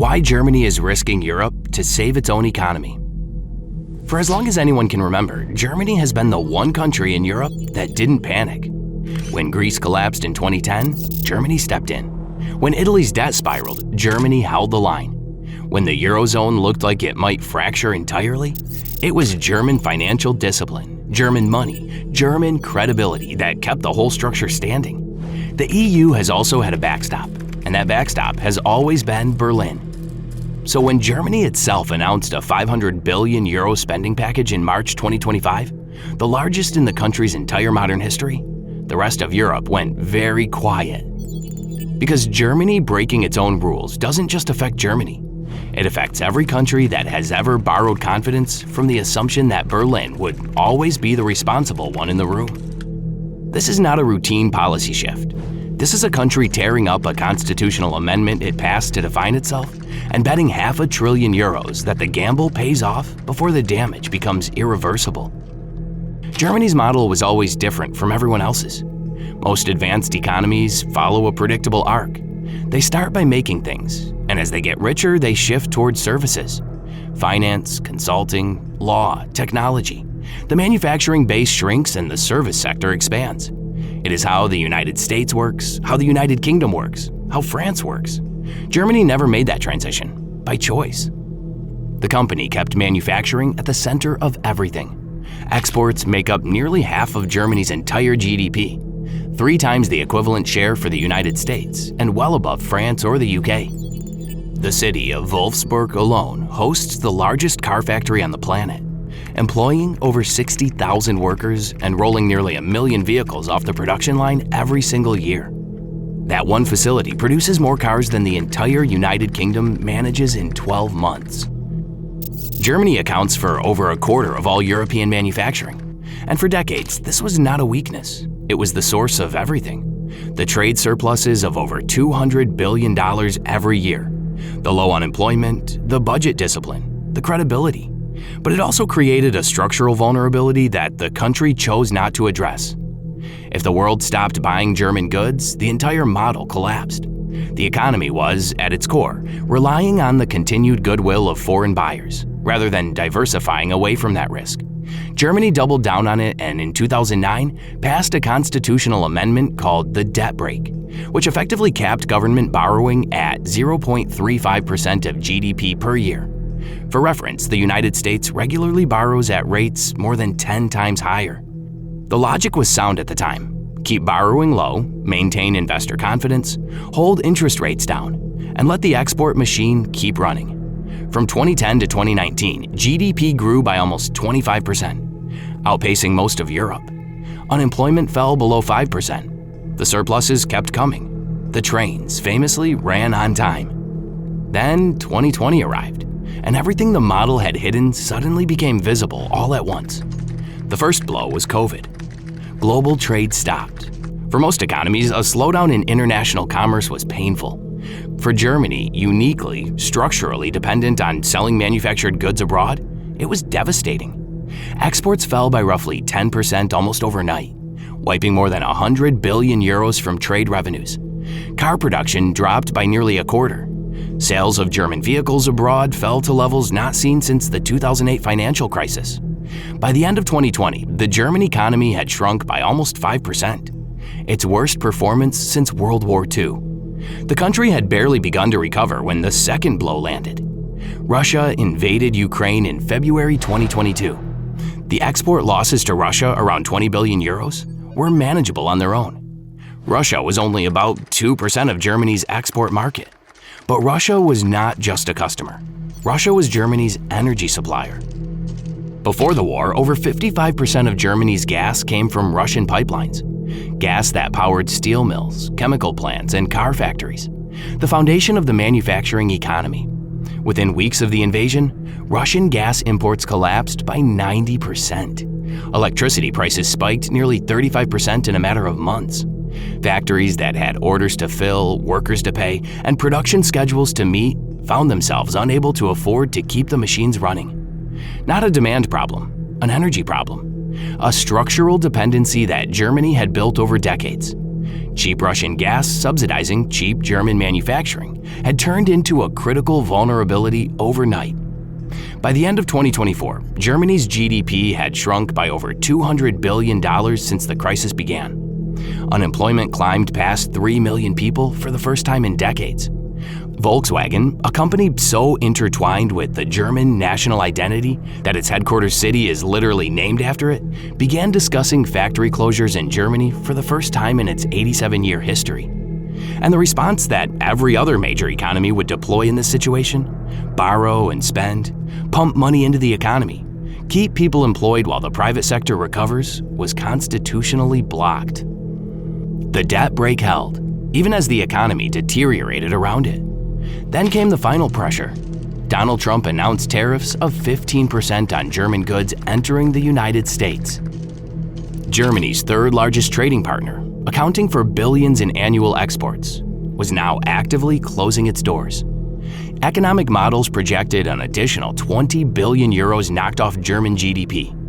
Why Germany is risking Europe to save its own economy. For as long as anyone can remember, Germany has been the one country in Europe that didn't panic. When Greece collapsed in 2010, Germany stepped in. When Italy's debt spiraled, Germany held the line. When the Eurozone looked like it might fracture entirely, it was German financial discipline, German money, German credibility that kept the whole structure standing. The EU has also had a backstop, and that backstop has always been Berlin. So when Germany itself announced a 500 billion euro spending package in March 2025, the largest in the country's entire modern history, the rest of Europe went very quiet. Because Germany breaking its own rules doesn't just affect Germany. It affects every country that has ever borrowed confidence from the assumption that Berlin would always be the responsible one in the room. This is not a routine policy shift. This is a country tearing up a constitutional amendment it passed to define itself and betting €500 billion that the gamble pays off before the damage becomes irreversible. Germany's model was always different from everyone else's. Most advanced economies follow a predictable arc. They start by making things, and as they get richer, they shift towards services. Finance, consulting, law, technology. The manufacturing base shrinks and the service sector expands. It is how the United States works, how the United Kingdom works, how France works. Germany never made that transition, by choice. The company kept manufacturing at the center of everything. Exports make up nearly half of Germany's entire GDP, 3 times the equivalent share for the United States, and well above France or the UK. The city of Wolfsburg alone hosts the largest car factory on the planet, employing over 60,000 workers and rolling nearly 1 million vehicles off the production line every single year. That one facility produces more cars than the entire United Kingdom manages in 12 months. Germany accounts for over a quarter of all European manufacturing, and for decades, this was not a weakness. It was the source of everything. The trade surpluses of over $200 billion every year, the low unemployment, the budget discipline, the credibility. But it also created a structural vulnerability that the country chose not to address. If the world stopped buying German goods, the entire model collapsed. The economy was, at its core, relying on the continued goodwill of foreign buyers, rather than diversifying away from that risk. Germany doubled down on it and in 2009 passed a constitutional amendment called the debt brake, which effectively capped government borrowing at 0.35% of GDP per year. For reference, the United States regularly borrows at rates more than 10 times higher. The logic was sound at the time. Keep borrowing low, maintain investor confidence, hold interest rates down, and let the export machine keep running. From 2010 to 2019, GDP grew by almost 25%, outpacing most of Europe. Unemployment fell below 5%. The surpluses kept coming. The trains famously ran on time. Then 2020 arrived, and everything the model had hidden suddenly became visible all at once. The first blow was COVID. Global trade stopped. For most economies, a slowdown in international commerce was painful. For Germany, uniquely, structurally dependent on selling manufactured goods abroad, it was devastating. Exports fell by roughly 10% almost overnight, wiping more than €100 billion from trade revenues. Car production dropped by nearly a quarter. Sales of German vehicles abroad fell to levels not seen since the 2008 financial crisis. By the end of 2020, the German economy had shrunk by almost 5%, its worst performance since World War II. The country had barely begun to recover when the second blow landed. Russia invaded Ukraine in February 2022. The export losses to Russia, around €20 billion, were manageable on their own. Russia was only about 2% of Germany's export market. But Russia was not just a customer. Russia was Germany's energy supplier. Before the war, over 55% of Germany's gas came from Russian pipelines, gas that powered steel mills, chemical plants, and car factories, the foundation of the manufacturing economy. Within weeks of the invasion, Russian gas imports collapsed by 90%. Electricity prices spiked nearly 35% in a matter of months. Factories that had orders to fill, workers to pay, and production schedules to meet found themselves unable to afford to keep the machines running. Not a demand problem, an energy problem. A structural dependency that Germany had built over decades. Cheap Russian gas subsidizing cheap German manufacturing had turned into a critical vulnerability overnight. By the end of 2024, Germany's GDP had shrunk by over $200 billion since the crisis began. Unemployment climbed past 3 million people for the first time in decades. Volkswagen, a company so intertwined with the German national identity that its headquarters city is literally named after it, began discussing factory closures in Germany for the first time in its 87-year history. And the response that every other major economy would deploy in this situation: borrow and spend, pump money into the economy, keep people employed while the private sector recovers, was constitutionally blocked. The debt brake held, even as the economy deteriorated around it. Then came the final pressure. Donald Trump announced tariffs of 15% on German goods entering the United States. Germany's third largest trading partner, accounting for billions in annual exports, was now actively closing its doors. Economic models projected an additional 20 billion euros knocked off German GDP.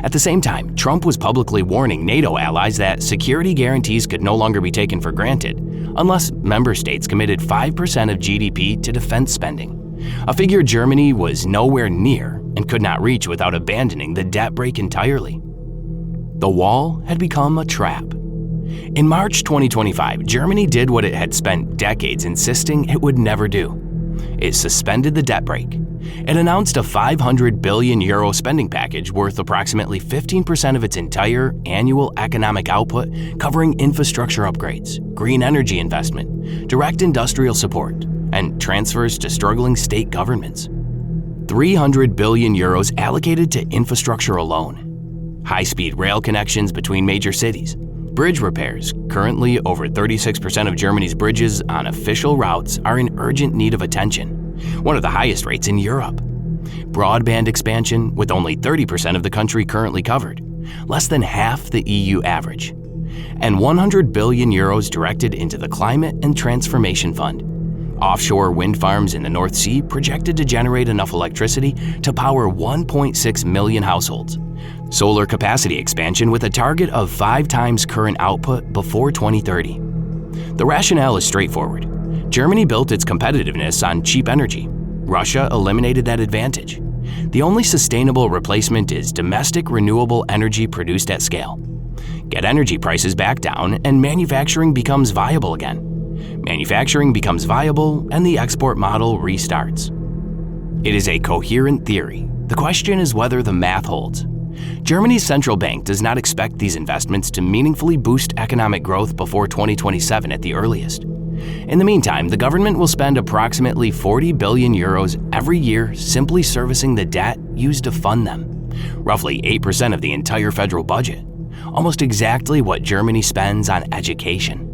At the same time, Trump was publicly warning NATO allies that security guarantees could no longer be taken for granted unless member states committed 5% of GDP to defense spending, a figure Germany was nowhere near and could not reach without abandoning the debt brake entirely. The wall had become a trap. In March 2025, Germany did what it had spent decades insisting it would never do. It suspended the debt brake. It announced a 500 billion euro spending package worth approximately 15% of its entire annual economic output, covering infrastructure upgrades, green energy investment, direct industrial support, and transfers to struggling state governments. 300 billion euros allocated to infrastructure alone. High-speed rail connections between major cities, bridge repairs. Currently, over 36% of Germany's bridges on official routes are in urgent need of attention, one of the highest rates in Europe. Broadband expansion, with only 30% of the country currently covered, less than half the EU average. And 100 billion euros directed into the Climate and Transformation Fund. Offshore wind farms in the North Sea projected to generate enough electricity to power 1.6 million households. Solar capacity expansion with a target of 5 times current output before 2030. The rationale is straightforward. Germany built its competitiveness on cheap energy. Russia eliminated that advantage. The only sustainable replacement is domestic renewable energy produced at scale. Get energy prices back down and manufacturing becomes viable again. Manufacturing becomes viable and the export model restarts. It is a coherent theory. The question is whether the math holds. Germany's central bank does not expect these investments to meaningfully boost economic growth before 2027 at the earliest. In the meantime, the government will spend approximately 40 billion euros every year simply servicing the debt used to fund them, roughly 8% of the entire federal budget, almost exactly what Germany spends on education.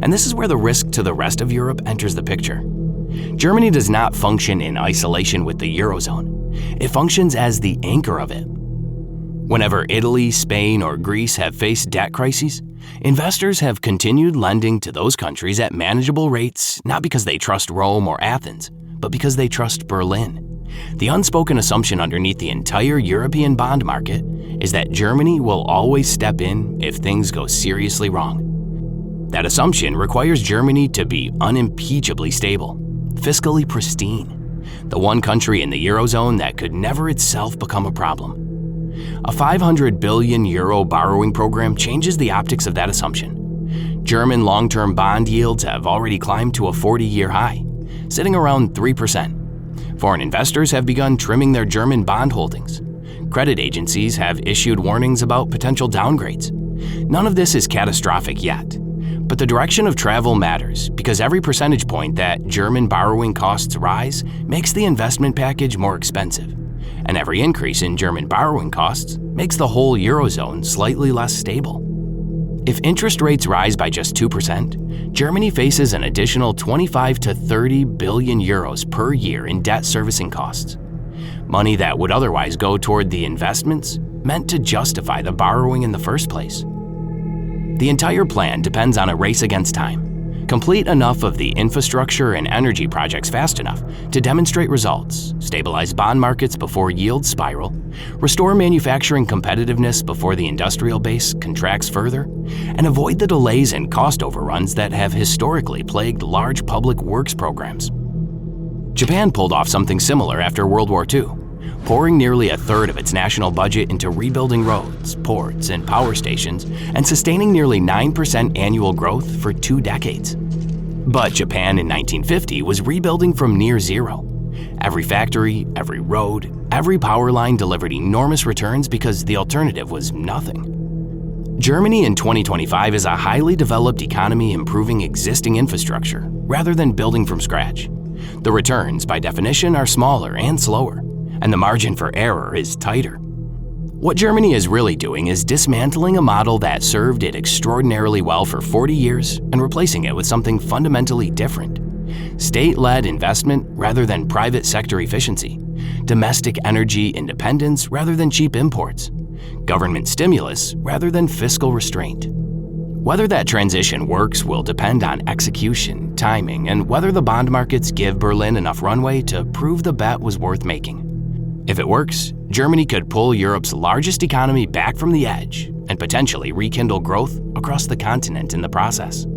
And this is where the risk to the rest of Europe enters the picture. Germany does not function in isolation with the Eurozone. It functions as the anchor of it. Whenever Italy, Spain, or Greece have faced debt crises, investors have continued lending to those countries at manageable rates, not because they trust Rome or Athens, but because they trust Berlin. The unspoken assumption underneath the entire European bond market is that Germany will always step in if things go seriously wrong. That assumption requires Germany to be unimpeachably stable, fiscally pristine, the one country in the Eurozone that could never itself become a problem. A 500 billion euro borrowing program changes the optics of that assumption. German long-term bond yields have already climbed to a 40-year high, sitting around 3%. Foreign investors have begun trimming their German bond holdings. Credit agencies have issued warnings about potential downgrades. None of this is catastrophic yet, but the direction of travel matters because every percentage point that German borrowing costs rise makes the investment package more expensive. And every increase in German borrowing costs makes the whole Eurozone slightly less stable. If interest rates rise by just 2%, Germany faces an additional 25 to 30 billion euros per year in debt servicing costs. Money that would otherwise go toward the investments meant to justify the borrowing in the first place. The entire plan depends on a race against time. Complete enough of the infrastructure and energy projects fast enough to demonstrate results, stabilize bond markets before yields spiral, restore manufacturing competitiveness before the industrial base contracts further, and avoid the delays and cost overruns that have historically plagued large public works programs. Japan pulled off something similar after World War II, pouring nearly a third of its national budget into rebuilding roads, ports, and power stations, and sustaining nearly 9% annual growth for 2 decades. But Japan in 1950 was rebuilding from near zero. Every factory, every road, every power line delivered enormous returns because the alternative was nothing. Germany in 2025 is a highly developed economy improving existing infrastructure rather than building from scratch. The returns, by definition, are smaller and slower, and the margin for error is tighter. What Germany is really doing is dismantling a model that served it extraordinarily well for 40 years and replacing it with something fundamentally different. State-led investment rather than private sector efficiency, domestic energy independence rather than cheap imports, government stimulus rather than fiscal restraint. Whether that transition works will depend on execution, timing, and whether the bond markets give Berlin enough runway to prove the bet was worth making. If it works, Germany could pull Europe's largest economy back from the edge and potentially rekindle growth across the continent in the process.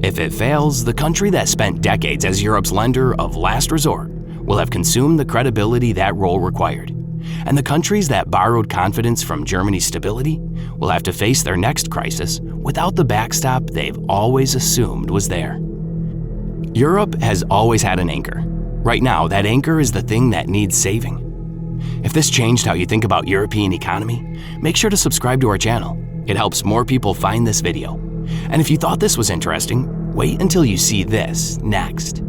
If it fails, the country that spent decades as Europe's lender of last resort will have consumed the credibility that role required, and the countries that borrowed confidence from Germany's stability will have to face their next crisis without the backstop they've always assumed was there. Europe has always had an anchor. Right now, that anchor is the thing that needs saving. If this changed how you think about European economy, make sure to subscribe to our channel. It helps more people find this video. And if you thought this was interesting, wait until you see this next.